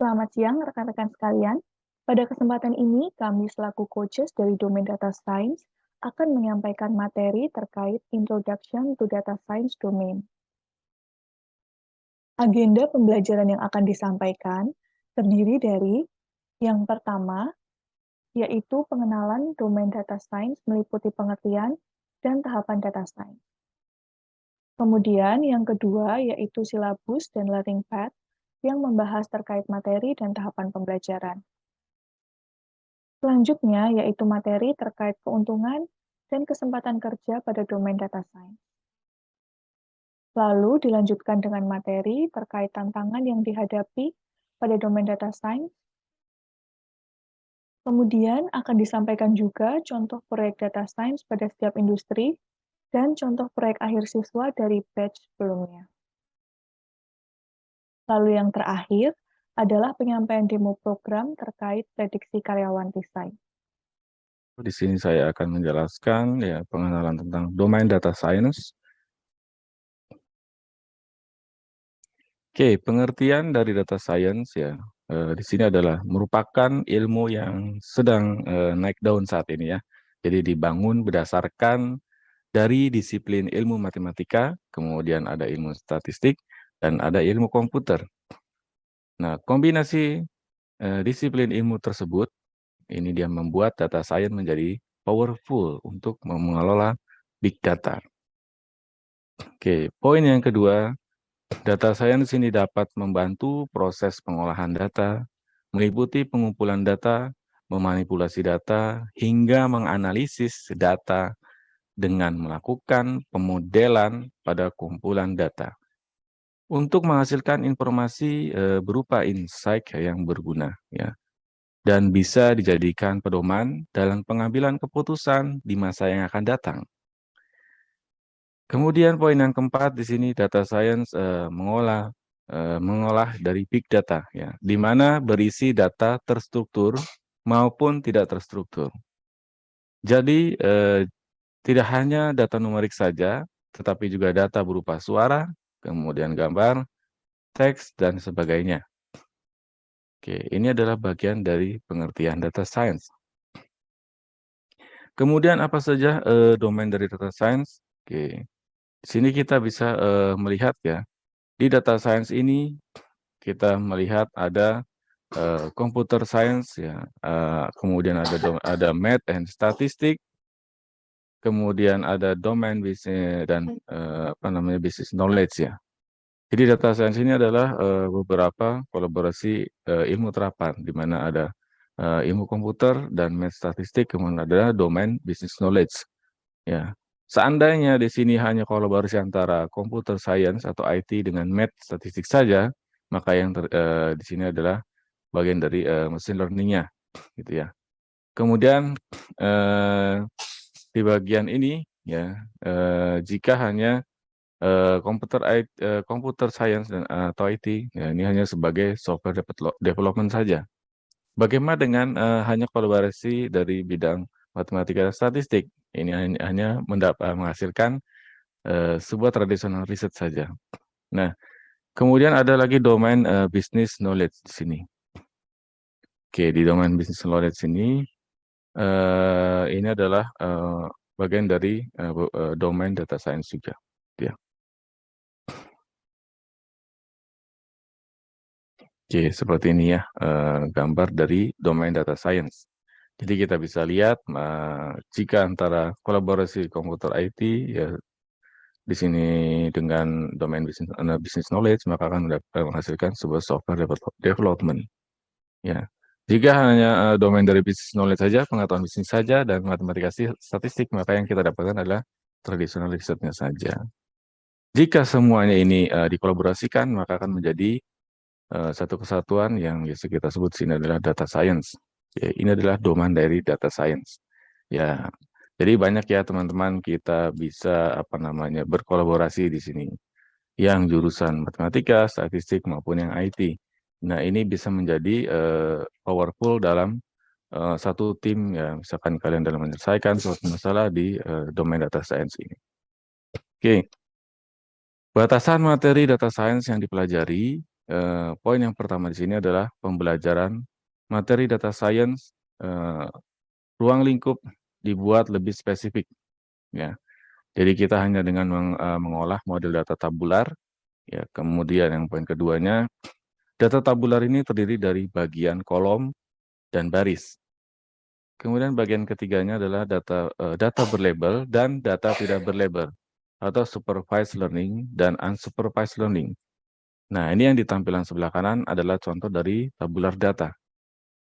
Selamat siang rekan-rekan sekalian. Pada kesempatan ini, kami selaku coaches dari domain data science akan menyampaikan materi terkait Introduction to Data Science Domain. Agenda pembelajaran yang akan disampaikan terdiri dari yang pertama, yaitu pengenalan domain data science meliputi pengertian dan tahapan data science. Kemudian yang kedua, yaitu silabus dan learning path yang membahas terkait materi dan tahapan pembelajaran. Selanjutnya, yaitu materi terkait keuntungan dan kesempatan kerja pada domain data science. Lalu dilanjutkan dengan materi terkait tantangan yang dihadapi pada domain data science. Kemudian akan disampaikan juga contoh proyek data science pada setiap industri dan contoh proyek akhir siswa dari batch sebelumnya. Lalu yang terakhir adalah penyampaian demo program terkait prediksi karyawan desain. Di sini saya akan menjelaskan pengenalan tentang domain data science. Oke, pengertian dari data science di sini adalah merupakan ilmu yang sedang naik daun saat ini ya. Jadi dibangun berdasarkan dari disiplin ilmu matematika, kemudian ada ilmu statistik, dan ada ilmu komputer. Nah, kombinasi disiplin ilmu tersebut, ini dia membuat data science menjadi powerful untuk mengelola big data. Oke, poin yang kedua, data science ini dapat membantu proses pengolahan data, meliputi pengumpulan data, memanipulasi data, hingga menganalisis data dengan melakukan pemodelan pada kumpulan data untuk menghasilkan informasi berupa insight yang berguna ya, dan bisa dijadikan pedoman dalam pengambilan keputusan di masa yang akan datang. Kemudian poin yang keempat di sini data science mengolah dari big data ya, di mana berisi data terstruktur maupun tidak terstruktur. Jadi tidak hanya data numerik saja, tetapi juga data berupa suara, kemudian gambar, teks, dan sebagainya. Oke, ini adalah bagian dari pengertian data science. Kemudian apa saja domain dari data science? Oke, di sini kita bisa melihat ya, di data science ini kita melihat ada computer science ya, kemudian ada math and statistik, kemudian ada domain bisnis dan business knowledge ya. Jadi data science ini adalah beberapa kolaborasi ilmu terapan di mana ada ilmu komputer dan math statistik, kemudian ada domain business knowledge ya. Seandainya di sini hanya kolaborasi antara computer science atau IT dengan math statistik saja, maka yang di sini adalah bagian dari machine learning-nya gitu ya. Kemudian di bagian ini ya, jika hanya komputer science dan atau IT ya, ini hanya sebagai software development saja. Bagaimana dengan hanya kolaborasi dari bidang matematika dan statistik? Ini hanya menghasilkan sebuah tradisional riset saja. Nah, kemudian ada lagi domain business knowledge di sini. Oke, di domain business knowledge ini adalah bagian dari domain data science juga. Ya. Oke, seperti ini ya gambar dari domain data science. Jadi kita bisa lihat jika antara kolaborasi komputer IT ya di sini dengan domain business knowledge maka akan menghasilkan sebuah software development. Ya. Jika hanya domain dari business knowledge saja, pengetahuan bisnis saja dan matematika statistik, maka yang kita dapatkan adalah tradisional risetnya saja. Jika semuanya ini dikolaborasikan, maka akan menjadi satu kesatuan yang biasa kita sebut sini adalah data science. Ya, ini adalah domain dari data science. Ya, jadi banyak ya teman-teman kita bisa berkolaborasi di sini. Yang jurusan matematika, statistik maupun yang IT. Nah, ini bisa menjadi powerful dalam satu tim ya, misalkan kalian dalam menyelesaikan suatu masalah di domain data science ini. Oke. Batasan materi data science yang dipelajari poin yang pertama di sini adalah pembelajaran materi data science, ruang lingkup dibuat lebih spesifik, ya. Jadi kita hanya dengan mengolah model data tabular, ya. Kemudian yang poin keduanya, data tabular ini terdiri dari bagian kolom dan baris. Kemudian bagian ketiganya adalah data berlabel dan data tidak berlabel, atau supervised learning dan unsupervised learning. Nah, ini yang di tampilan sebelah kanan adalah contoh dari tabular data,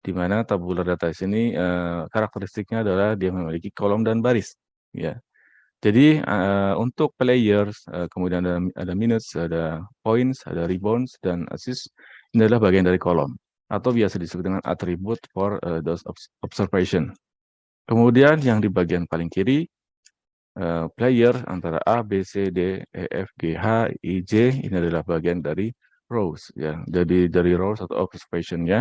di mana tabular data di sini karakteristiknya adalah dia memiliki kolom dan baris, ya. Jadi untuk players, kemudian ada minutes, ada points, ada rebounds, dan assist, ini adalah bagian dari kolom, atau biasa disebut dengan attribute for those observation. Kemudian yang di bagian paling kiri, player antara A, B, C, D, E, F, G, H, I, J, ini adalah bagian dari rows, ya. Jadi dari rows atau observation-nya,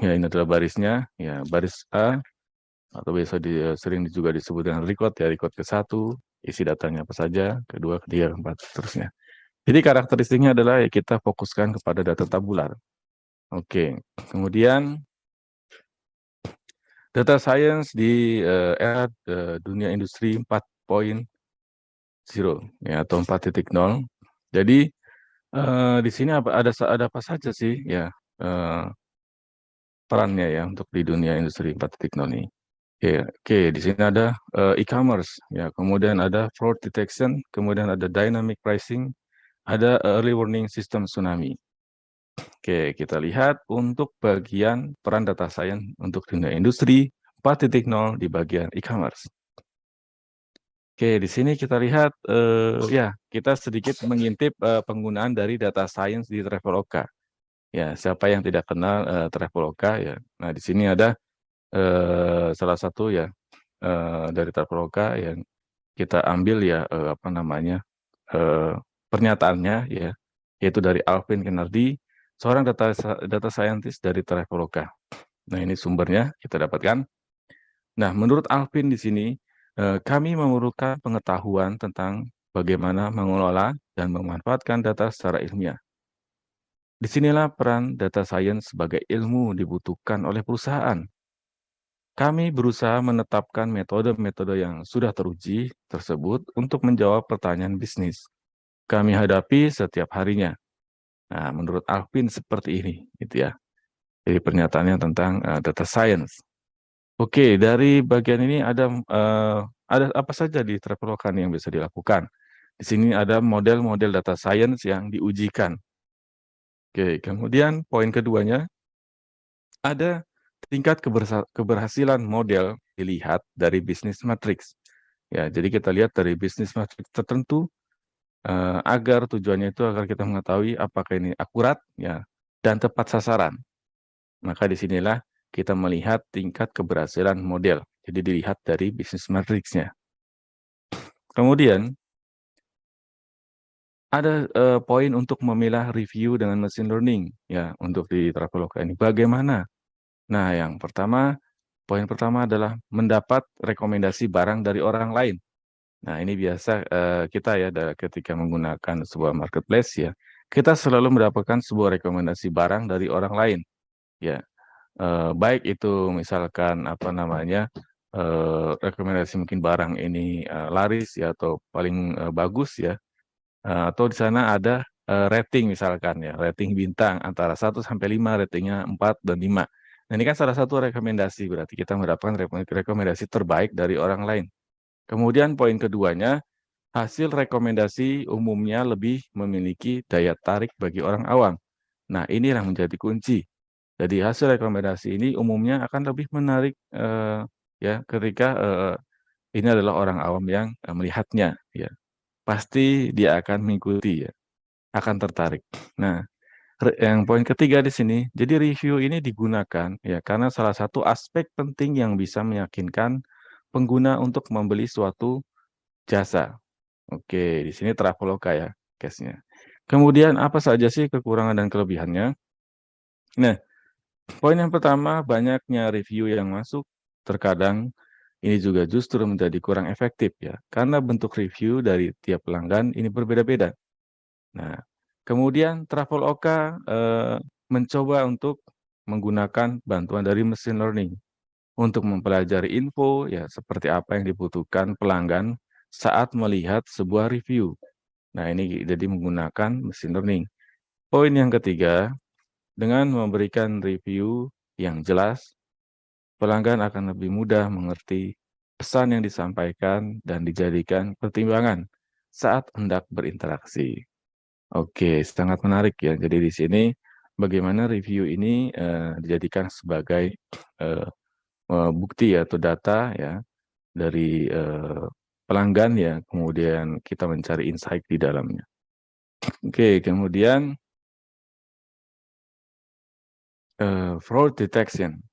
ya ini adalah barisnya, ya baris A, atau biasa sering juga disebut dengan record, ya record ke-1, isi datanya apa saja, kedua, ketiga, keempat, seterusnya. Jadi karakteristiknya adalah ya kita fokuskan kepada data tabular. Oke, kemudian data science di era dunia industri 4.0, ya, atau 4.0. Jadi di sini ada apa saja sih ya perannya ya untuk di dunia industri 4.0 ini. Oke, di sini ada e-commerce, ya, kemudian ada fraud detection, kemudian ada dynamic pricing, ada early warning system tsunami. Oke, kita lihat untuk bagian peran data science untuk dunia industri 4.0 di bagian e-commerce. Oke, di sini kita lihat ya, kita sedikit mengintip penggunaan dari data science di Traveloka. Ya, siapa yang tidak kenal Traveloka ya. Nah, di sini ada salah satu ya dari Traveloka yang kita ambil ya apa namanya pernyataannya ya, yaitu dari Alvin Kennedy, seorang data scientist dari Traveloka. Nah, ini sumbernya kita dapatkan. Nah, menurut Alvin di sini, kami memerlukan pengetahuan tentang bagaimana mengelola dan memanfaatkan data secara ilmiah. Disinilah peran data science sebagai ilmu dibutuhkan oleh perusahaan. Kami berusaha menetapkan metode-metode yang sudah teruji tersebut untuk menjawab pertanyaan bisnis kami hadapi setiap harinya. Nah, menurut Alvin seperti ini, gitu ya. Jadi pernyataannya tentang data science. Oke, dari bagian ini ada apa saja di Traveloka yang bisa dilakukan. Di sini ada model-model data science yang diujikan. Oke, kemudian poin keduanya, ada tingkat keberhasilan model dilihat dari bisnis matrix. Ya, jadi kita lihat dari bisnis matrix tertentu agar tujuannya itu agar kita mengetahui apakah ini akurat ya dan tepat sasaran. Maka disinilah kita melihat tingkat keberhasilan model. Jadi dilihat dari bisnis matrixnya. Kemudian ada poin untuk memilah review dengan machine learning ya untuk di Traveloka ini. Bagaimana? Nah, yang pertama, poin pertama adalah mendapat rekomendasi barang dari orang lain. Nah, ini biasa kita ya ketika menggunakan sebuah marketplace ya, kita selalu mendapatkan sebuah rekomendasi barang dari orang lain. Ya, baik itu misalkan apa namanya rekomendasi mungkin barang ini laris ya atau paling bagus ya, atau di sana ada rating misalkan ya, rating bintang antara 1 sampai 5, ratingnya 4 dan 5. Nah, ini kan salah satu rekomendasi, berarti kita mendapatkan rekomendasi terbaik dari orang lain. Kemudian poin keduanya, hasil rekomendasi umumnya lebih memiliki daya tarik bagi orang awam. Nah, inilah menjadi kunci. Jadi hasil rekomendasi ini umumnya akan lebih menarik ya ketika ini adalah orang awam yang melihatnya ya. Pasti dia akan mengikuti ya, akan tertarik. Nah, yang poin ketiga di sini, jadi review ini digunakan ya karena salah satu aspek penting yang bisa meyakinkan pengguna untuk membeli suatu jasa. Oke, di sini Traveloka ya case-nya. Kemudian apa saja sih kekurangan dan kelebihannya? Nah, poin yang pertama, banyaknya review yang masuk terkadang ini juga justru menjadi kurang efektif ya, karena bentuk review dari tiap pelanggan ini berbeda-beda. Nah, Kemudian Traveloka mencoba untuk menggunakan bantuan dari machine learning untuk mempelajari info ya seperti apa yang dibutuhkan pelanggan saat melihat sebuah review. Nah, ini jadi menggunakan machine learning. Poin yang ketiga, dengan memberikan review yang jelas, pelanggan akan lebih mudah mengerti pesan yang disampaikan dan dijadikan pertimbangan saat hendak berinteraksi. Oke, sangat menarik ya. Jadi di sini bagaimana review ini dijadikan sebagai eh, bukti atau data ya dari pelanggan ya, kemudian kita mencari insight di dalamnya. Oke, kemudian fraud detection.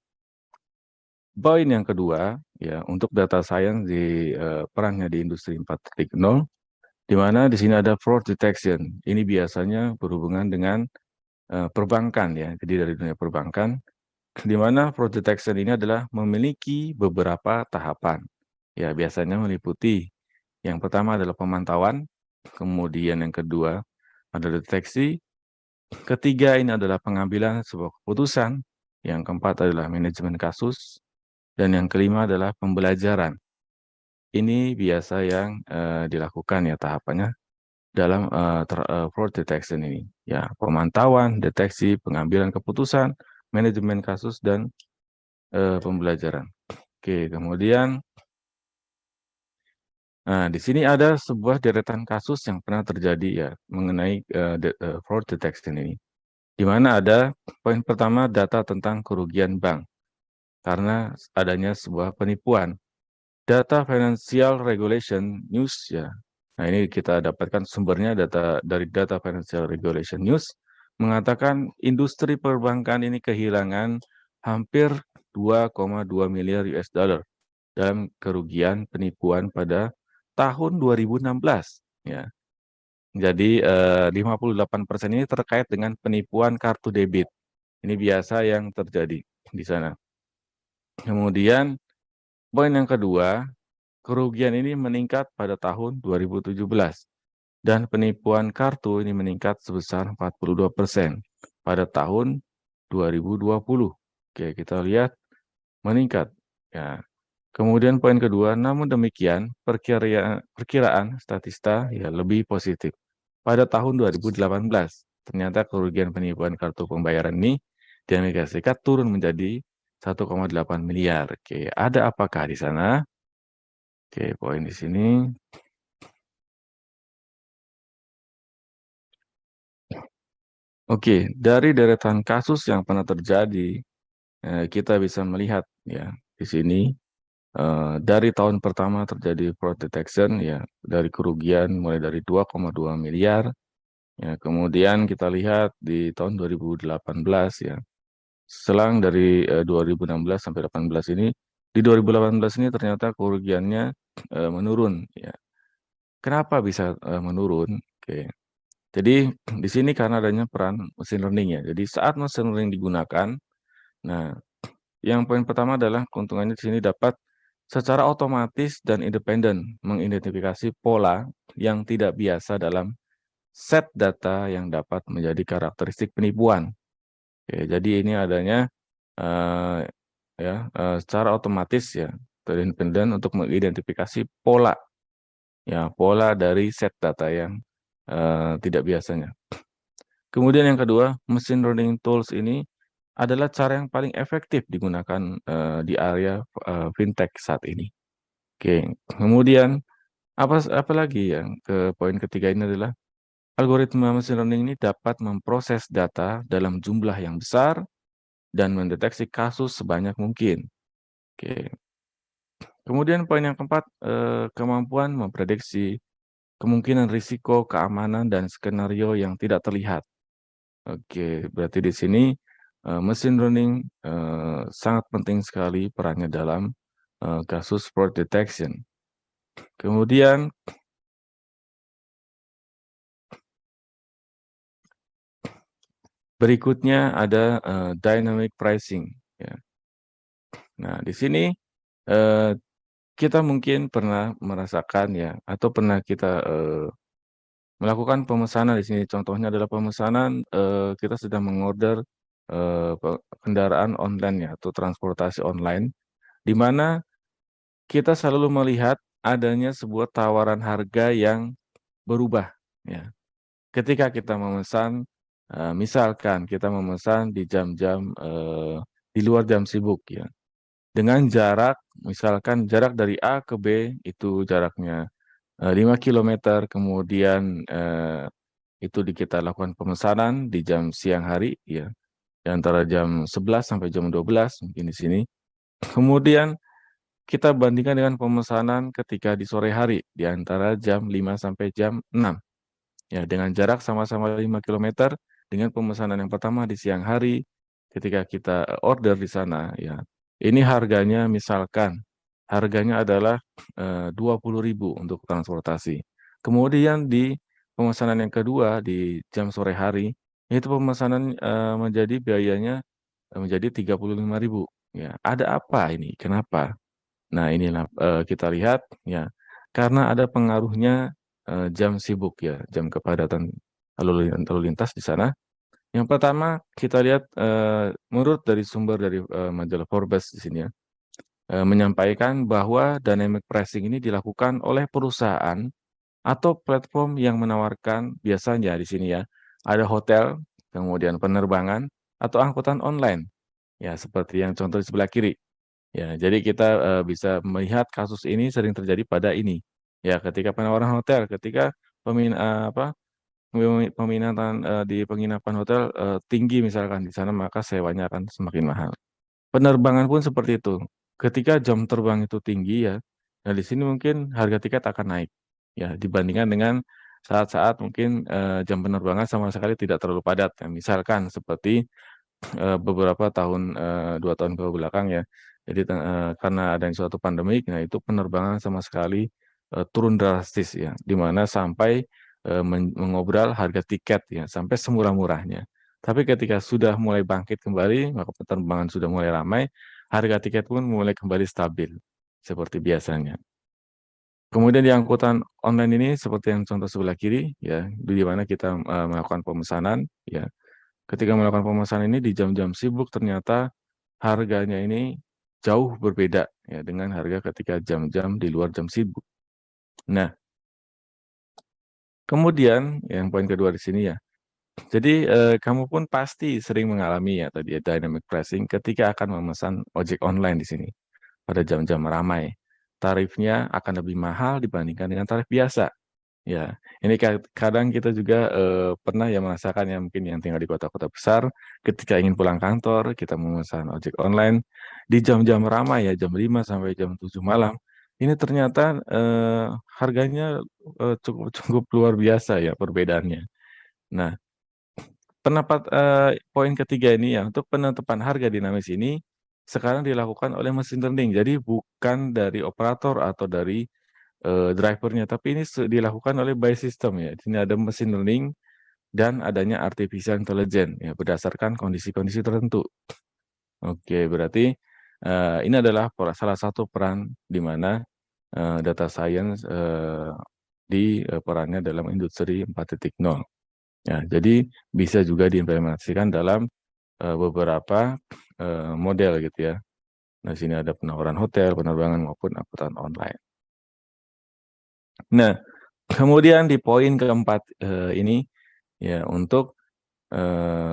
Poin yang kedua ya untuk data science di perannya di industri 4.0, di mana di sini ada fraud detection. Ini biasanya berhubungan dengan perbankan ya. Jadi dari dunia perbankan, di mana fraud detection ini adalah memiliki beberapa tahapan. Ya, biasanya meliputi yang pertama adalah pemantauan, kemudian yang kedua adalah deteksi, ketiga ini adalah pengambilan sebuah keputusan, yang keempat adalah manajemen kasus, dan yang kelima adalah pembelajaran. Ini biasa yang dilakukan ya tahapannya dalam fraud detection ini. Ya, pemantauan, deteksi, pengambilan keputusan, manajemen kasus, dan pembelajaran. Oke, kemudian nah, di sini ada sebuah deretan kasus yang pernah terjadi ya mengenai fraud detection ini. Di mana ada poin pertama data tentang kerugian bank karena adanya sebuah penipuan. Data Financial Regulation News ya. Nah, ini kita dapatkan sumbernya dari Data Financial Regulation News mengatakan industri perbankan ini kehilangan hampir 2,2 miliar US dollar dalam kerugian penipuan pada tahun 2016 ya. Jadi 58% ini terkait dengan penipuan kartu debit. Ini biasa yang terjadi di sana. Kemudian poin yang kedua, kerugian ini meningkat pada tahun 2017 dan penipuan kartu ini meningkat sebesar 42% pada tahun 2020. Oke, kita lihat meningkat. Ya. Kemudian poin kedua, namun demikian perkiraan statista ya lebih positif. Pada tahun 2018, ternyata kerugian penipuan kartu pembayaran ini di Amerika Serikat turun menjadi 1,8 miliar. Oke, ada apakah di sana? Oke, poin di sini. Oke, dari deretan kasus yang pernah terjadi, kita bisa melihat ya di sini dari tahun pertama terjadi fraud detection ya dari kerugian mulai dari 2,2 miliar ya kemudian kita lihat di tahun 2018 ya selang dari 2016 sampai 18 ini di 2018 ini ternyata kerugiannya menurun ya. Kenapa bisa menurun? Oke. Jadi di sini karena adanya peran mesin learning ya. Jadi saat mesin learning digunakan, nah yang poin pertama adalah keuntungannya di sini dapat secara otomatis dan independen mengidentifikasi pola yang tidak biasa dalam set data yang dapat menjadi karakteristik penipuan. Oke, jadi ini adanya eh, secara otomatis ya dan independen untuk mengidentifikasi pola ya pola dari set data yang tidak biasanya. Kemudian yang kedua, mesin learning tools ini adalah cara yang paling efektif digunakan di area fintech saat ini. Oke, kemudian apa lagi yang ke poin ketiga ini adalah algoritma machine learning ini dapat memproses data dalam jumlah yang besar dan mendeteksi kasus sebanyak mungkin. Oke. Kemudian poin yang keempat, kemampuan memprediksi kemungkinan risiko, keamanan, dan skenario yang tidak terlihat. Oke, berarti di sini mesin learning sangat penting sekali perannya dalam kasus fraud detection. Kemudian berikutnya ada dynamic pricing. Ya. Nah, di sini eh, kita mungkin pernah merasakan ya, atau pernah kita melakukan pemesanan di sini. Contohnya adalah pemesanan, kita sedang mengorder kendaraan online ya atau transportasi online, di mana kita selalu melihat adanya sebuah tawaran harga yang berubah ya. Ketika kita memesan, misalkan kita memesan di jam-jam, di luar jam sibuk ya, dengan jarak misalkan jarak dari A ke B itu jaraknya 5 kilometer, kemudian, itu kita lakukan pemesanan di jam siang hari ya, di antara jam 11 sampai jam 12 mungkin di sini. Kemudian kita bandingkan dengan pemesanan ketika di sore hari, di antara jam 5 sampai jam 6. Ya, dengan jarak sama-sama 5 kilometer, dengan pemesanan yang pertama di siang hari, ketika kita, order di sana ya, ini harganya misalkan, harganya adalah, 20.000 untuk transportasi. Kemudian di pemesanan yang kedua di jam sore hari, itu pemesanan, menjadi biayanya, menjadi 35.000 ya. Ada apa ini? Kenapa? Nah inilah, kita lihat ya, karena ada pengaruhnya, jam sibuk ya, jam kepadatan lalu lintas di sana. Yang pertama kita lihat, menurut dari sumber dari, majalah Forbes di sini ya, menyampaikan bahwa dynamic pricing ini dilakukan oleh perusahaan atau platform yang menawarkan biasanya di sini ya, ada hotel, kemudian penerbangan, atau angkutan online. Ya seperti yang contoh di sebelah kiri. Ya, jadi kita, bisa melihat kasus ini sering terjadi pada ini. Ya, ketika penawaran hotel, ketika apa, peminatan, di penginapan hotel, tinggi misalkan di sana, maka sewanya akan semakin mahal. Penerbangan pun seperti itu. Ketika jam terbang itu tinggi ya, nah di sini mungkin harga tiket akan naik. Ya, dibandingkan dengan saat-saat mungkin, jam penerbangan sama sekali tidak terlalu padat. Ya, misalkan seperti beberapa tahun, 2 tahun ke belakang ya. Jadi karena adanya suatu pandemik, nah itu penerbangan sama sekali, turun drastis ya, di mana sampai, mengobral harga tiket ya, sampai semurah-murahnya. Tapi ketika sudah mulai bangkit kembali, maka penerbangan sudah mulai ramai, harga tiket pun mulai kembali stabil, seperti biasanya. Kemudian di angkutan online ini seperti yang contoh sebelah kiri ya, di mana kita, melakukan pemesanan ya. Ketika melakukan pemesanan ini di jam-jam sibuk ternyata harganya ini jauh berbeda ya dengan harga ketika jam-jam di luar jam sibuk. Nah, kemudian yang poin kedua di sini ya, jadi, kamu pun pasti sering mengalami ya tadi ya dynamic pricing ketika akan memesan ojek online di sini pada jam-jam ramai. Tarifnya akan lebih mahal dibandingkan dengan tarif biasa. Ya, ini kadang kita juga, pernah ya merasakan ya mungkin yang tinggal di kota-kota besar, ketika ingin pulang kantor, kita memesan ojek online di jam-jam ramai ya, jam 5 sampai jam 7 malam. Ini ternyata, harganya, cukup cukup luar biasa ya perbedaannya. Nah, poin ketiga ini ya, untuk penetapan harga dinamis ini, sekarang dilakukan oleh mesin learning. Jadi bukan dari operator atau dari driver-nya, tapi ini dilakukan oleh by system ya. Di sini ada mesin learning dan adanya artificial intelligence ya, berdasarkan kondisi-kondisi tertentu. Oke, berarti, ini adalah salah satu peran di mana, data science, perannya dalam industri 4.0. Ya, jadi bisa juga diimplementasikan dalam, beberapa, model gitu ya. Nah, di sini ada penawaran hotel, penerbangan maupun angkutan online. Nah, kemudian di poin keempat, ini ya untuk,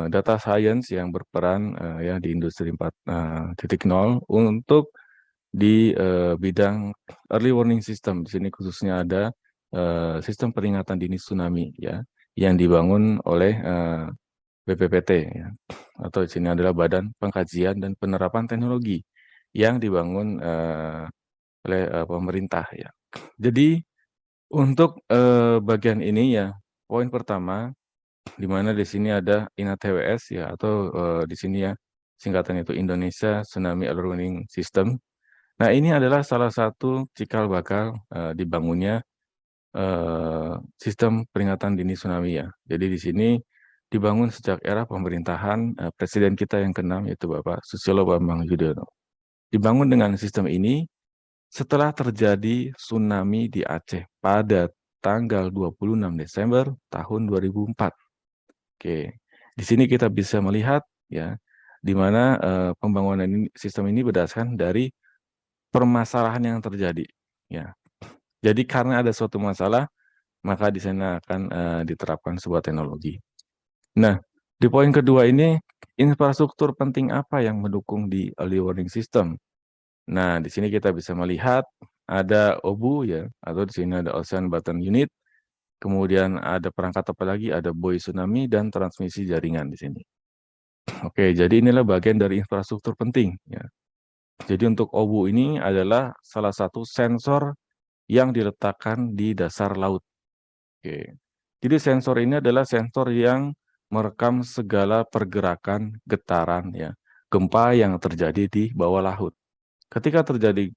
data science yang berperan, ya di industri 4.0 untuk di, bidang early warning system. Di sini khususnya ada, sistem peringatan dini tsunami ya, yang dibangun oleh, BPPT ya, atau di sini adalah Badan Pengkajian dan Penerapan Teknologi yang dibangun, oleh, pemerintah ya. Jadi untuk, bagian ini ya, poin pertama, di mana di sini ada INATWS ya atau, di sini ya, singkatan itu Indonesia Tsunami Early Warning System. Nah ini adalah salah satu cikal bakal, dibangunnya, sistem peringatan dini tsunami ya. Jadi di sini dibangun sejak era pemerintahan, presiden kita yang ke-6 yaitu Bapak Susilo Bambang Yudhoyono. Dibangun dengan sistem ini setelah terjadi tsunami di Aceh pada tanggal 26 Desember tahun 2004. Oke, di sini kita bisa melihat ya, di mana pembangunan sistem ini berdasarkan dari permasalahan yang terjadi. Ya, jadi karena ada suatu masalah, maka di sana akan diterapkan sebuah teknologi. Nah, di poin kedua ini, infrastruktur penting apa yang mendukung di early warning system? Nah, di sini kita bisa melihat ada OBU ya, atau di sini ada Ocean Button Unit, kemudian ada perangkat apa lagi, ada buoy tsunami dan transmisi jaringan di sini. Oke, jadi inilah bagian dari infrastruktur penting ya. Jadi untuk OBU ini adalah salah satu sensor yang diletakkan di dasar laut. Oke. Jadi sensor ini adalah sensor yang merekam segala pergerakan, getaran ya, gempa yang terjadi di bawah laut. Ketika terjadi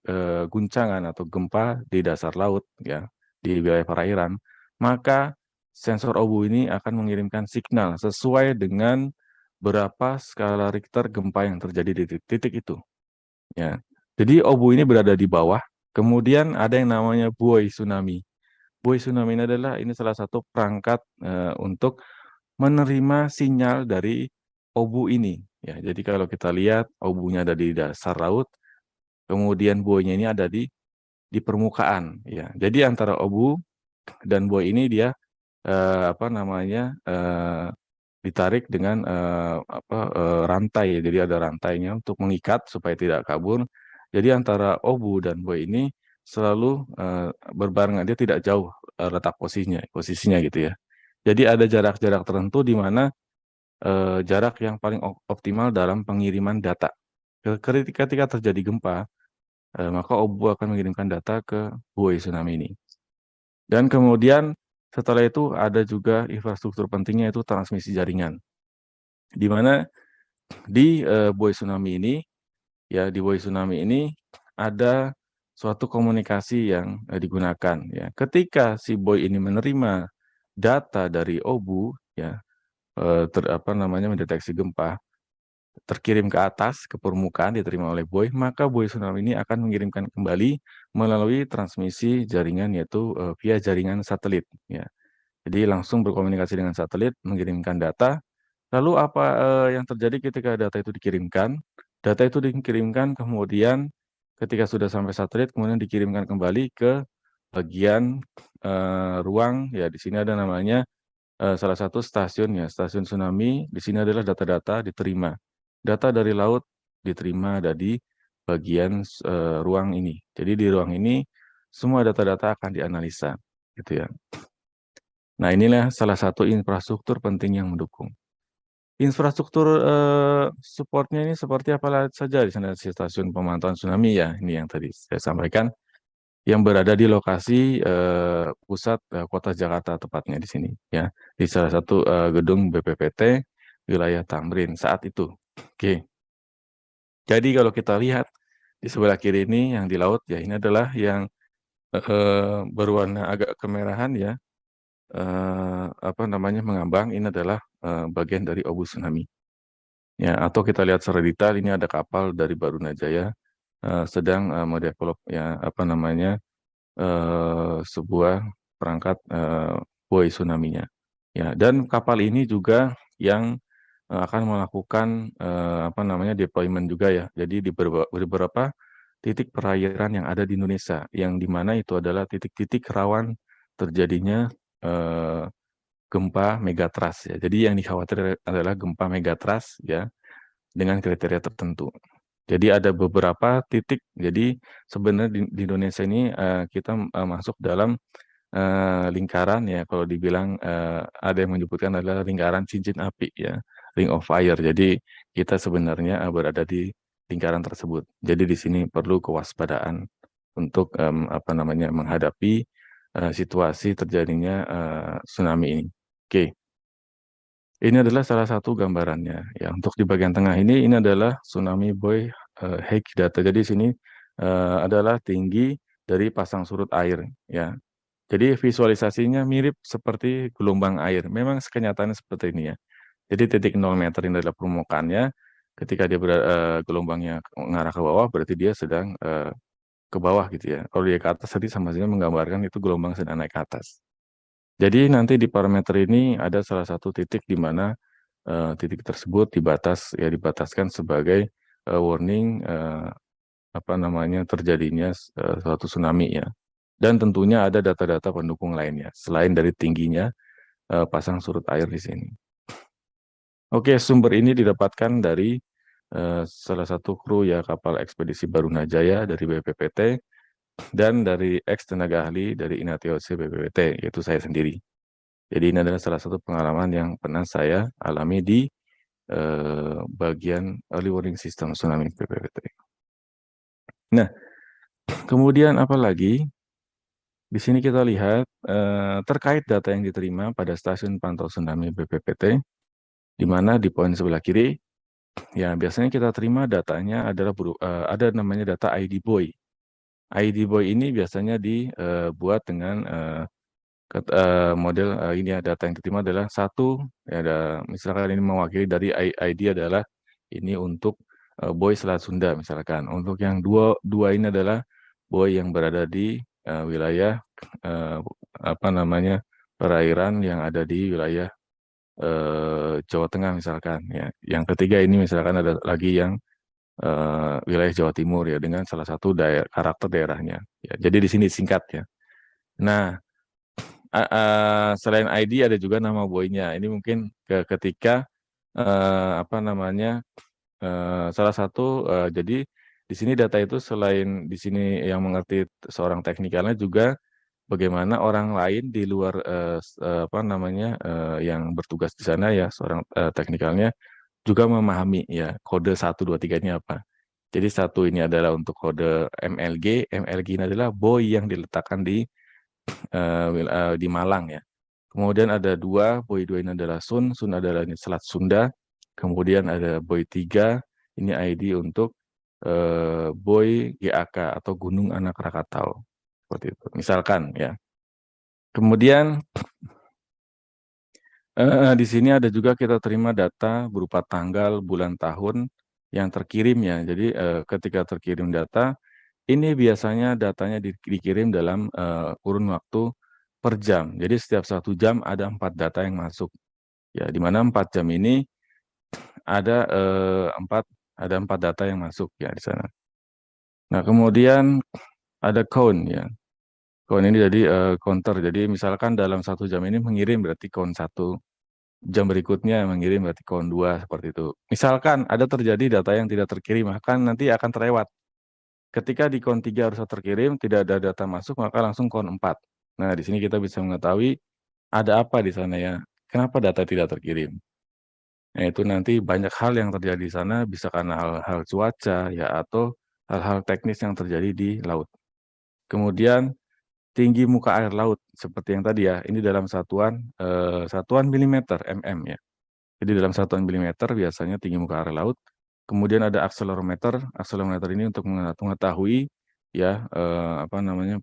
guncangan atau gempa di dasar laut ya, di wilayah perairan, maka sensor OBU ini akan mengirimkan signal sesuai dengan berapa skala Richter gempa yang terjadi di titik itu. Ya. Jadi OBU ini berada di bawah, kemudian ada yang namanya buoy tsunami. Buoy tsunami ini salah satu perangkat untuk menerima sinyal dari OBU ini. Ya, jadi kalau kita lihat OBU-nya ada di dasar laut, kemudian buoy-nya ini ada di permukaan. Ya, jadi antara OBU dan buoy ini dia ditarik dengan rantai. Jadi ada rantainya untuk mengikat supaya tidak kabur. Jadi antara OBU dan buoy ini selalu berbarengan, dia tidak jauh letak posisinya gitu ya. Jadi ada jarak-jarak tertentu di mana jarak yang paling optimal dalam pengiriman data. Ketika terjadi gempa, maka OBU akan mengirimkan data ke buoy tsunami ini. Dan kemudian setelah itu ada juga infrastruktur pentingnya, itu transmisi jaringan. Di mana di buoy tsunami ini ya, di buoy tsunami ini ada suatu komunikasi yang digunakan ya. Ketika si buoy ini menerima data dari OBU ya, mendeteksi gempa, terkirim ke atas, ke permukaan, diterima oleh buoy, maka buoy tsunami ini akan mengirimkan kembali melalui transmisi jaringan, yaitu via jaringan satelit ya. Jadi langsung berkomunikasi dengan satelit, mengirimkan data. Lalu apa yang terjadi ketika data itu dikirimkan? Data itu dikirimkan, kemudian ketika sudah sampai satelit, kemudian dikirimkan kembali ke bagian ruang ya. Di sini ada namanya salah satu stasiun ya, stasiun tsunami. Di sini adalah data-data diterima. Data dari laut diterima ada di bagian ruang ini. Jadi di ruang ini semua data-data akan dianalisa, gitu ya. Nah, inilah salah satu infrastruktur penting yang mendukung. Infrastruktur support-nya ini seperti apa saja di sana, stasiun pemantauan tsunami ya, ini yang tadi saya sampaikan, yang berada di lokasi pusat kota Jakarta tepatnya di sini ya, di salah satu gedung BPPT wilayah Tamrin saat itu. Oke. Jadi kalau kita lihat di sebelah kiri ini yang di laut ya, ini adalah yang berwarna agak kemerahan ya, mengambang, ini adalah bagian dari obus tsunami. Ya, atau kita lihat secara detail, ini ada kapal dari Barunajaya sedang mendevelop ya sebuah perangkat buoy tsunami-nya. Ya, dan kapal ini juga yang akan melakukan deployment juga ya. Jadi di beberapa titik perairan yang ada di Indonesia, yang di mana itu adalah titik-titik rawan terjadinya gempa megatrust ya. Jadi yang dikhawatirkan adalah gempa megatrust ya, dengan kriteria tertentu. Jadi ada beberapa titik. Jadi sebenarnya di Indonesia ini kita masuk dalam lingkaran ya, kalau dibilang ada yang menyebutkan adalah lingkaran cincin api ya, ring of fire. Jadi kita sebenarnya berada di lingkaran tersebut. Jadi di sini perlu kewaspadaan untuk menghadapi situasi terjadinya tsunami ini. Oke. Ini adalah salah satu gambarannya ya. Untuk di bagian tengah ini adalah tsunami buoy height data. Jadi sini adalah tinggi dari pasang surut air ya. Jadi visualisasinya mirip seperti gelombang air. Memang kenyataannya seperti ini ya. Jadi titik 0 meter ini adalah permukaannya. Ketika dia gelombangnya mengarah ke bawah, berarti dia sedang ke bawah gitu ya. Kalau dia ke atas tadi sama saja menggambarkan itu gelombang sedang naik ke atas. Jadi nanti di parameter ini ada salah satu titik di mana titik tersebut dibataskan sebagai warning terjadinya suatu tsunami ya. Dan tentunya ada data-data pendukung lainnya selain dari tingginya pasang surut air di sini. Oke, sumber ini didapatkan dari salah satu kru ya kapal ekspedisi Barunajaya dari BPPT dan dari ex tenaga ahli dari INATIOC BPPT, yaitu saya sendiri. Jadi ini adalah salah satu pengalaman yang pernah saya alami di bagian early warning system tsunami BPPT. Nah, kemudian apa lagi? Di sini kita lihat terkait data yang diterima pada stasiun pantau tsunami BPPT, di mana di poin sebelah kiri, ya biasanya kita terima datanya adalah ada namanya data ID Boy. ID Boy ini biasanya dibuat dengan model ini ya, data yang diterima adalah satu, ya misalkan ini mewakili dari ID adalah ini untuk Boy Selat Sunda misalkan. Untuk yang dua ini adalah Boy yang berada di wilayah perairan yang ada di wilayah Jawa Tengah misalkan ya. Yang ketiga ini misalkan ada lagi yang wilayah Jawa Timur ya dengan salah satu karakter daerahnya. Ya, jadi di sini singkat ya. Nah, selain ID ada juga nama boy-nya. Ini mungkin ketika salah satu jadi di sini data itu selain di sini yang mengerti seorang teknikalnya juga bagaimana orang lain di luar yang bertugas di sana ya seorang teknikalnya juga memahami ya kode 1, 2, 3 ini apa. Jadi satu ini adalah untuk kode MLG, MLG ini adalah buoy yang diletakkan di Malang ya. Kemudian ada buoy 2 ini adalah Sun adalah ini Selat Sunda. Kemudian ada buoy 3, ini ID untuk buoy GAK atau Gunung Anak Rakatau. Seperti itu. Misalkan ya. Kemudian di sini ada juga kita terima data berupa tanggal, bulan, tahun yang terkirim ya. Jadi ketika terkirim data, ini biasanya datanya dikirim dalam kurun waktu per jam. Jadi setiap 1 jam ada 4 data yang masuk. Ya, di mana 4 jam ini ada 4 data yang masuk ya di sana. Nah, kemudian ada count ya. Count ini jadi counter. Jadi misalkan dalam 1 jam ini mengirim berarti count 1. Jam berikutnya mengirim berarti count 2 seperti itu. Misalkan ada terjadi data yang tidak terkirim, maka nanti akan terlewat. Ketika di count 3 harus terkirim, tidak ada data masuk, maka langsung count 4. Nah, di sini kita bisa mengetahui ada apa di sana ya. Kenapa data tidak terkirim? Nah, itu nanti banyak hal yang terjadi di sana, bisa karena hal-hal cuaca ya atau hal-hal teknis yang terjadi di laut. Kemudian tinggi muka air laut seperti yang tadi ya, ini dalam satuan milimeter mm ya. Jadi dalam satuan milimeter biasanya tinggi muka air laut. Kemudian ada akselerometer. Akselerometer ini untuk mengetahui ya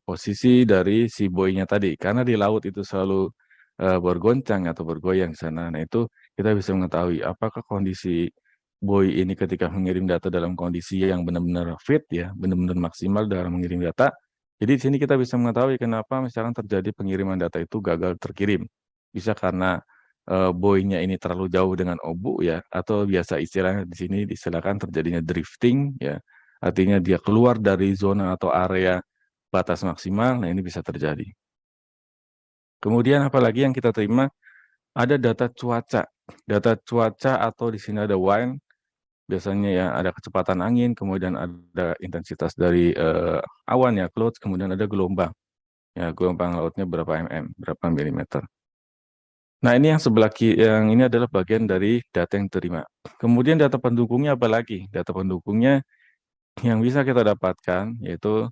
posisi dari si buoy-nya tadi. Karena di laut itu selalu bergoncang atau bergoyang di sana. Nah, itu kita bisa mengetahui apakah kondisi buoy ini ketika mengirim data dalam kondisi yang benar-benar fit ya, benar-benar maksimal dalam mengirim data. Jadi di sini kita bisa mengetahui kenapa misalkan terjadi pengiriman data itu gagal terkirim. Bisa karena buoy-nya ini terlalu jauh dengan obu ya, atau biasa istilahnya di sini diistilahkan terjadinya drifting ya. Artinya dia keluar dari zona atau area batas maksimal, nah ini bisa terjadi. Kemudian apalagi yang kita terima, ada data cuaca. Data cuaca atau di sini ada wind, biasanya ya ada kecepatan angin, kemudian ada intensitas dari awan ya, clouds, kemudian ada gelombang. Ya, gelombang lautnya berapa berapa milimeter. Nah, ini yang ini adalah bagian dari data yang diterima. Kemudian data pendukungnya apa lagi? Data pendukungnya yang bisa kita dapatkan yaitu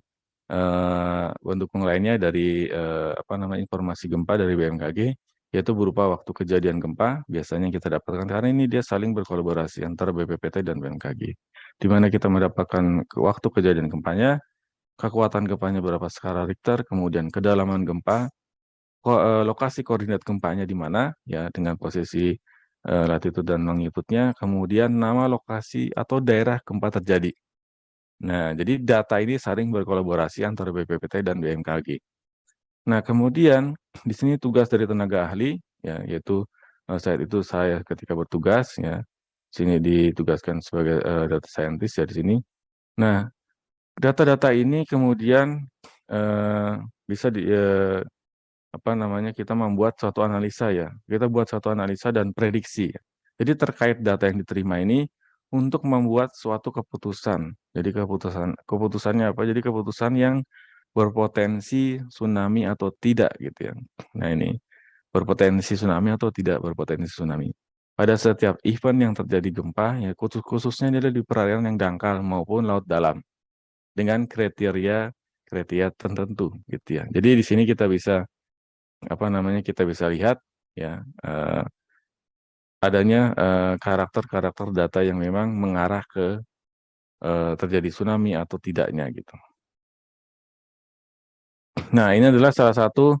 pendukung lainnya dari informasi gempa dari BMKG, yaitu berupa waktu kejadian gempa. Biasanya kita dapatkan karena ini dia saling berkolaborasi antara BPPT dan BMKG. Di mana kita mendapatkan waktu kejadian gempanya, kekuatan gempanya berapa skala Richter, kemudian kedalaman gempa, lokasi koordinat gempanya di mana ya dengan posisi latitude dan longitude-nya, kemudian nama lokasi atau daerah gempa terjadi. Nah, jadi data ini saling berkolaborasi antara BPPT dan BMKG. Nah, kemudian di sini tugas dari tenaga ahli, ya, yaitu saat itu saya ketika bertugas, ya, sini ditugaskan sebagai data scientist ya di sini. Nah, data-data ini kemudian bisa apa namanya, kita membuat suatu analisa ya. Kita buat suatu analisa dan prediksi. Jadi terkait data yang diterima ini untuk membuat suatu keputusan. Jadi keputusannya apa? Jadi keputusan yang berpotensi tsunami atau tidak gitu ya. Nah ini berpotensi tsunami atau tidak berpotensi tsunami. Pada setiap event yang terjadi gempa ya khususnya ini adalah di perairan yang dangkal maupun laut dalam dengan kriteria tertentu gitu ya. Jadi di sini kita bisa apa namanya, kita bisa lihat ya, adanya, karakter-karakter data yang memang mengarah ke, terjadi tsunami atau tidaknya gitu. Nah ini adalah salah satu,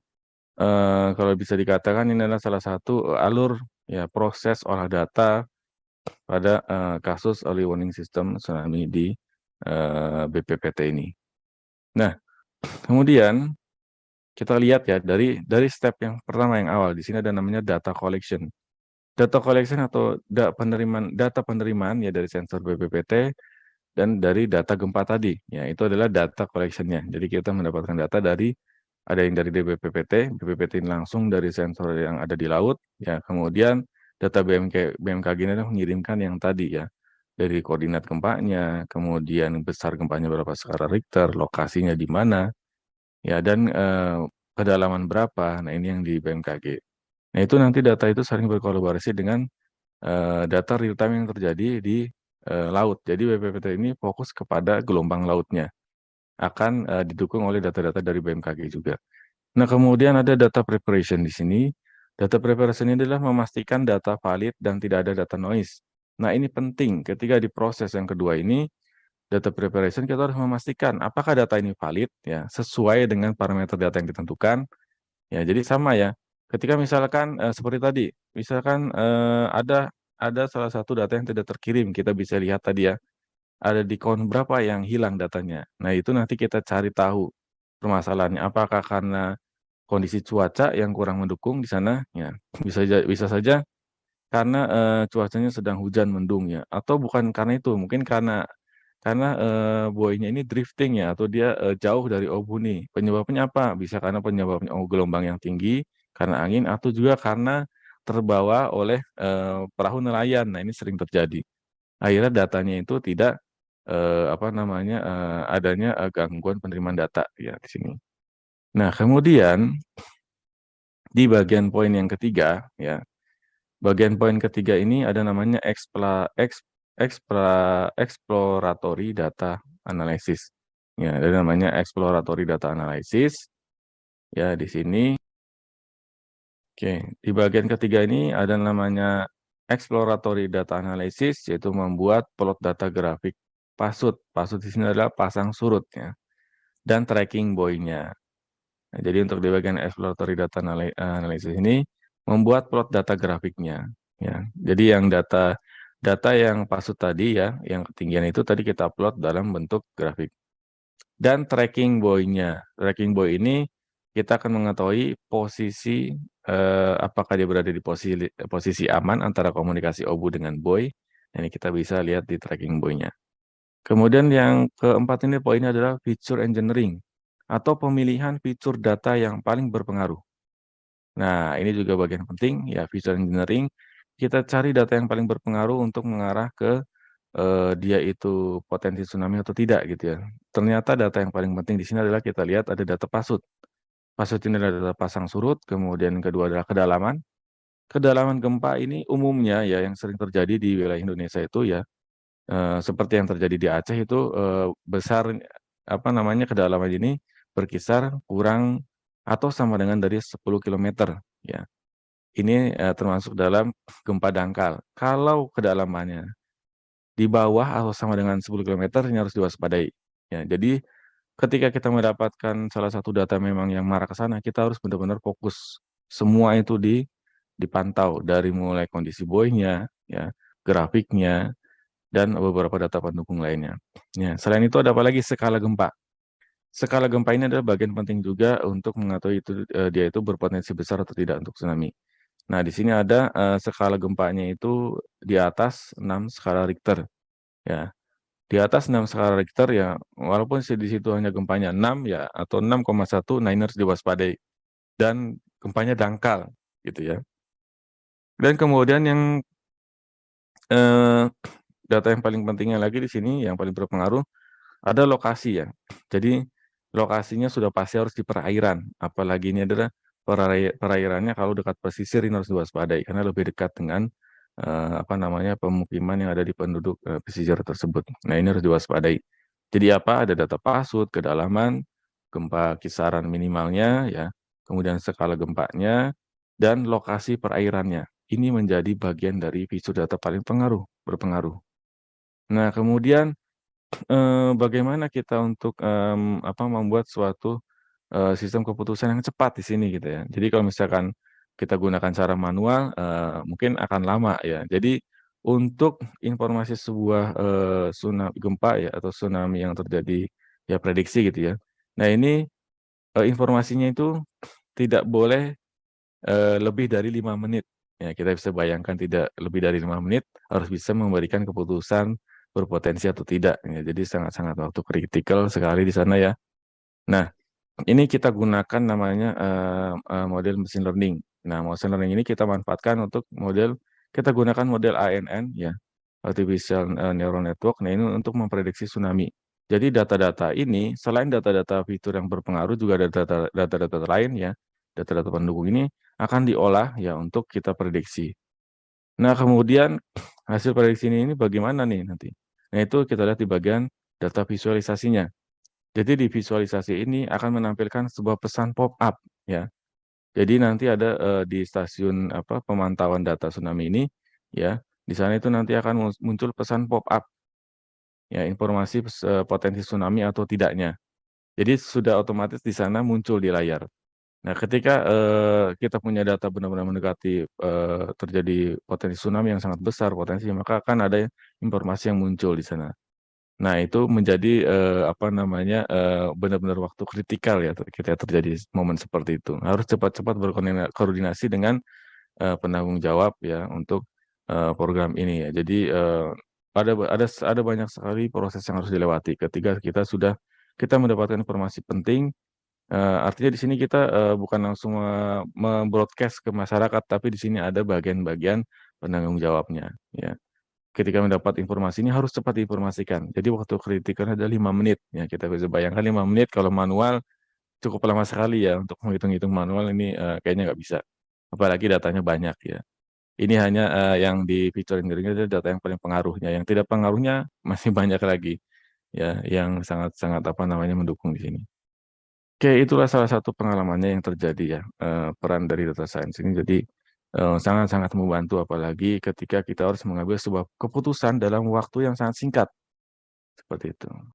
kalau bisa dikatakan ini adalah salah satu, alur ya proses olah data pada, kasus early warning system tsunami di, BPPT ini. Nah kemudian kita lihat ya dari step yang pertama yang awal di sini ada namanya data collection. Data collection atau data penerimaan ya dari sensor BPPT dan dari data gempa tadi, ya itu adalah data collection-nya. Jadi kita mendapatkan data ada yang dari BPPT ini langsung dari sensor yang ada di laut, ya kemudian data BMKG ini adalah mengirimkan yang tadi ya, dari koordinat gempanya, kemudian besar gempanya berapa skala Richter, lokasinya di mana, ya dan kedalaman berapa. Nah ini yang di BMKG. Nah itu nanti data itu saling berkolaborasi dengan data real time yang terjadi di laut. Jadi BPPT ini fokus kepada gelombang lautnya, akan didukung oleh data-data dari BMKG juga. Nah kemudian ada data preparation di sini. Data preparation ini adalah memastikan data valid dan tidak ada data noise. Nah ini penting ketika di proses yang kedua ini, data preparation kita harus memastikan apakah data ini valid ya sesuai dengan parameter data yang ditentukan. Ya, jadi sama ya. Ketika misalkan, seperti tadi, misalkan, ada salah satu data yang tidak terkirim, kita bisa lihat tadi ya, ada di count berapa yang hilang datanya. Nah, itu nanti kita cari tahu permasalahannya, apakah karena kondisi cuaca yang kurang mendukung di sana, ya bisa saja karena, cuacanya sedang hujan mendung ya, atau bukan karena itu, mungkin karena buoynya ini drifting ya atau dia, jauh dari obu nih. Penyebabnya apa? Bisa karena penyebabnya gelombang yang tinggi, karena angin, atau juga karena terbawa oleh, perahu nelayan. Nah, ini sering terjadi. Akhirnya datanya itu tidak, apa namanya, adanya, gangguan penerimaan data ya di sini. Nah, kemudian di bagian poin yang ketiga ya, bagian poin ketiga ini ada namanya exploratory data analysis. Ya, ada namanya exploratory data analysis. Ya, di sini. Oke, di bagian ketiga ini ada namanya exploratory data analysis, yaitu membuat plot data grafik pasut. Pasut di sini adalah pasang surut ya, dan tracking buoy-nya. Nah, jadi untuk di bagian exploratory data analysis ini membuat plot data grafiknya ya. Jadi yang data yang pasut tadi ya, yang ketinggian itu tadi kita plot dalam bentuk grafik. Dan tracking buoy-nya. Tracking buoy ini kita akan mengetahui posisi apakah dia berada di posisi aman antara komunikasi obu dengan buoy. Ini kita bisa lihat di tracking buoy-nya. Kemudian yang keempat ini poinnya adalah feature engineering atau pemilihan fitur data yang paling berpengaruh. Nah, ini juga bagian penting ya feature engineering. Kita cari data yang paling berpengaruh untuk mengarah ke dia itu potensi tsunami atau tidak gitu ya. Ternyata data yang paling penting di sini adalah kita lihat ada data pasut. Pasut ini adalah data pasang surut, kemudian kedua adalah kedalaman. Kedalaman gempa ini umumnya ya yang sering terjadi di wilayah Indonesia itu ya seperti yang terjadi di Aceh itu, besar apa namanya, kedalaman ini berkisar kurang atau sama dengan dari 10 kilometer, ya. Ini, termasuk dalam gempa dangkal. Kalau kedalamannya di bawah atau sama dengan 10 kilometer ini harus diwaspadai, ya. Jadi ketika kita mendapatkan salah satu data memang yang mengarah ke sana, kita harus benar-benar fokus. Semua itu dipantau dari mulai kondisi buoy-nya, ya, grafiknya, dan beberapa data pendukung lainnya. Ya, selain itu ada apa lagi skala gempa. skala gempa ini adalah bagian penting juga untuk mengetahui dia itu berpotensi besar atau tidak untuk tsunami. Nah, di sini ada, skala gempanya itu di atas 6 skala Richter, ya. Di atas 6 skala Richter ya, walaupun di situ hanya gempanya 6 ya, atau 6,1, nah ini harus diwaspadai dan gempanya dangkal, gitu ya. Dan kemudian yang, eee, data yang paling pentingnya lagi di sini, yang paling berpengaruh, ada lokasi ya. Jadi, lokasinya sudah pasti harus di perairan, apalagi ini adalah perairannya kalau dekat pesisir ini harus diwaspadai, karena lebih dekat dengan, apa namanya, pemukiman yang ada di penduduk, pesisir tersebut. Nah, ini harus diwaspadai. Jadi apa, ada data pasut, kedalaman, gempa kisaran minimalnya ya, kemudian skala gempanya, dan lokasi perairannya. Ini menjadi bagian dari fitur data paling berpengaruh. Nah, kemudian bagaimana kita untuk, apa, membuat suatu, sistem keputusan yang cepat di sini gitu ya. Jadi kalau misalkan kita gunakan cara manual, mungkin akan lama ya. Jadi untuk informasi sebuah, gempa ya atau tsunami yang terjadi, ya prediksi gitu ya. Nah ini, informasinya itu tidak boleh, lebih dari 5 menit. Ya kita bisa bayangkan tidak lebih dari 5 menit harus bisa memberikan keputusan berpotensi atau tidak, ya. Jadi sangat-sangat waktu kritikal sekali di sana ya. Nah, ini kita gunakan namanya, model machine learning. Nah, machine learning ini kita manfaatkan untuk kita gunakan model ANN ya, artificial, neural network. Nah, ini untuk memprediksi tsunami. Jadi data-data ini selain data-data fitur yang berpengaruh juga ada data-data lain ya, data-data pendukung ini akan diolah ya untuk kita prediksi. Nah, kemudian hasil prediksi ini bagaimana nih nanti? Nah, itu kita lihat di bagian data visualisasinya. Jadi di visualisasi ini akan menampilkan sebuah pesan pop-up ya. Jadi nanti ada, di stasiun apa, pemantauan data tsunami ini ya, di sana itu nanti akan muncul pesan pop-up ya, informasi potensi tsunami atau tidaknya. Jadi sudah otomatis di sana muncul di layar. Nah, ketika, kita punya data benar-benar mendekati, terjadi potensi tsunami yang sangat besar potensinya, maka akan ada informasi yang muncul di sana. Nah, itu menjadi, apa namanya, benar-benar waktu kritikal ya ketika terjadi momen seperti itu. Harus cepat-cepat koordinasi dengan, penanggung jawab ya untuk, program ini ya. Jadi, ada banyak sekali proses yang harus dilewati ketika kita mendapatkan informasi penting. Artinya di sini kita, bukan langsung me-broadcast ke masyarakat, tapi di sini ada bagian-bagian penanggung jawabnya, ya. Ketika mendapat informasi ini harus cepat diinformasikan. Jadi waktu kritikalnya ada 5 menit, ya kita bisa bayangkan 5 menit kalau manual cukup lama sekali ya untuk menghitung-hitung manual ini, kayaknya nggak bisa. Apalagi datanya banyak ya. Ini hanya, yang di fitur ini adalah data yang paling pengaruhnya, yang tidak pengaruhnya masih banyak lagi, ya, yang sangat-sangat, apa namanya, mendukung di sini. Oke, itulah salah satu pengalamannya yang terjadi ya, peran dari data science ini jadi, sangat-sangat membantu apalagi ketika kita harus mengambil sebuah keputusan dalam waktu yang sangat singkat, seperti itu.